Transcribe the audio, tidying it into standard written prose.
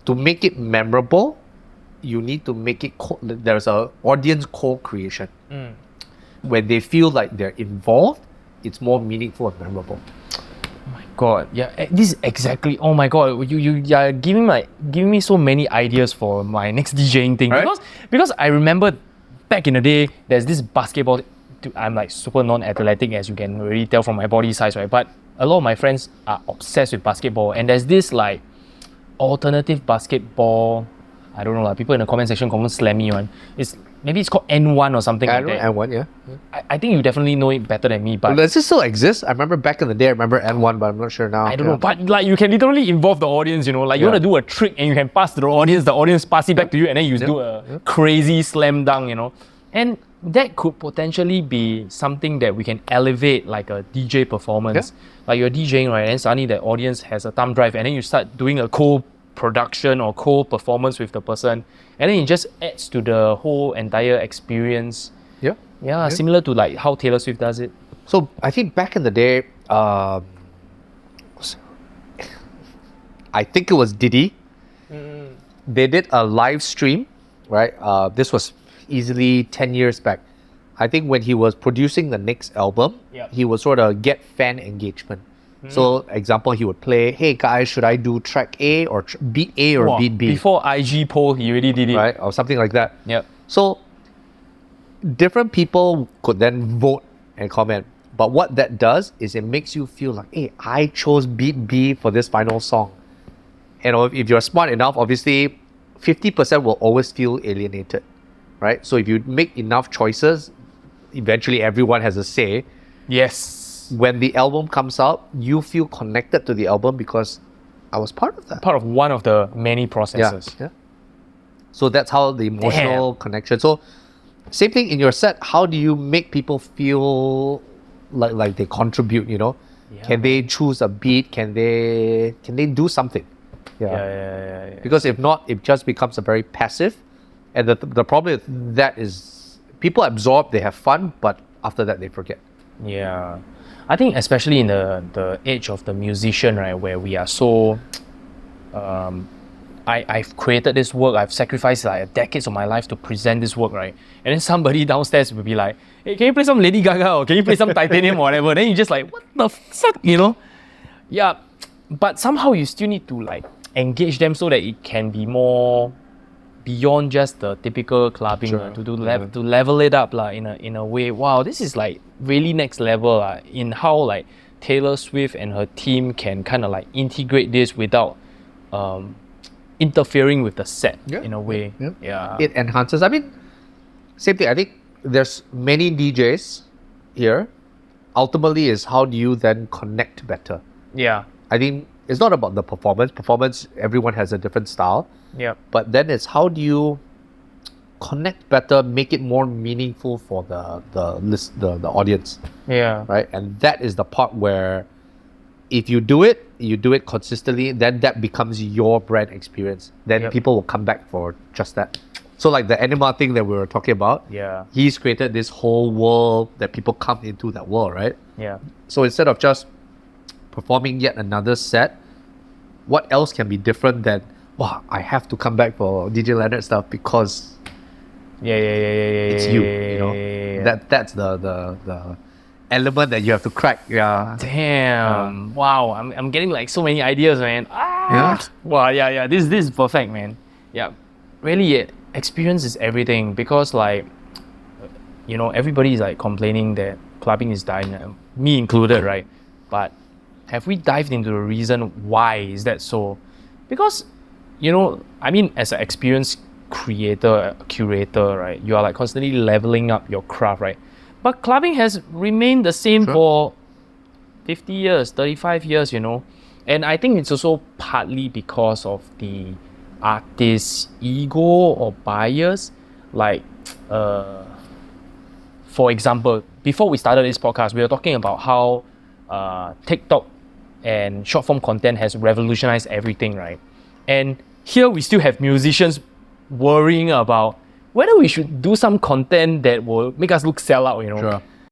to make it memorable, you need to make it, there's a audience co-creation. When they feel like they're involved, it's more meaningful and memorable. Oh my God, yeah, this is exactly. Oh my God, you are giving me so many ideas for my next DJing thing. Right? Because I remember back in the day, there's this basketball. I'm like super non-athletic, as you can already tell from my body size, right? But a lot of my friends are obsessed with basketball, and there's this like alternative basketball. I don't know, like people in the comment section comment slam me one. Maybe it's called N1 or something like that. N1, yeah. I think you definitely know it better than me, but Does this still exist? I remember back in the day, I remember N1, but I'm not sure now. I don't know. But like you can literally involve the audience, you know, like you want to do a trick and you can pass to the audience pass it back to you, and then you do a crazy slam dunk, you know. And that could potentially be something that we can elevate, like a DJ performance. Like you're DJing, right? And suddenly the audience has a thumb drive, and then you start doing a co-production or co-performance with the person, and then it just adds to the whole entire experience. Yeah, similar to like how Taylor Swift does it. So I think back in the day, I think it was Diddy. They did a live stream, right? This was easily 10 years back. I think when he was producing the next album, he would sort of get fan engagement. So, example, he would play, hey guys, should I do track A or beat A or beat B? Before IG poll, he already did it. Right, or something like that. Yep. So, different people could then vote and comment. But what that does is it makes you feel like, hey, I chose beat B for this final song. And if you're smart enough, obviously, 50% will always feel alienated, right? So if you make enough choices, eventually everyone has a say. Yes. When the album comes out, you feel connected to the album because I was part of that. Part of one of the many processes. Yeah. So that's how the emotional connection. So same thing in your set. How do you make people feel like they contribute, you know? Can they choose a beat? Can they do something? Yeah. Because if not, it just becomes a very passive. And the problem with that is people absorb, they have fun, but after that they forget. Yeah. I think especially in the age of the musician, right, where we are so I've created this work, I've sacrificed like decades of my life to present this work, right? And then somebody downstairs will be like, hey, can you play some Lady Gaga or can you play some Titanium or whatever? Then you just like, what the fuck, you know? Yeah, but somehow you still need to like engage them so that it can be more beyond just the typical clubbing, to level it up in a way. Wow, this is like really next level in how like Taylor Swift and her team can kind of like integrate this without interfering with the set in a way. It enhances. I mean, same thing. I think there's many DJs here. Ultimately, is how do you then connect better? Yeah. I think it's not about the performance. Performance, everyone has a different style. Yeah. But then it's how do you connect better, make it more meaningful for the audience. Yeah. Right? And that is the part where if you do it consistently, then that becomes your brand experience. Then people will come back for just that. So like the Anima thing that we were talking about, he's created this whole world that people come into that world, right? Yeah. So instead of just performing yet another set, what else can be different than, wow, I have to come back for DJ LENERD stuff because it's you, you know? That's the element that you have to crack. Damn. Wow. I'm getting like so many ideas, man. Wow, this is perfect, man. Yeah. Really, experience is everything because like, you know, everybody is like complaining that clubbing is dying, me included, right? But have we dived into the reason why is that so? Because, you know, I mean, as an experienced creator, curator, right, you are like constantly leveling up your craft, right? But clubbing has remained the same for 50 years, 35 years, you know. And I think it's also partly because of the artist's ego or bias. Like, for example, before we started this podcast, we were talking about how TikTok and short form content has revolutionized everything, right? And here we still have musicians worrying about whether we should do some content that will make us look sell out, you know.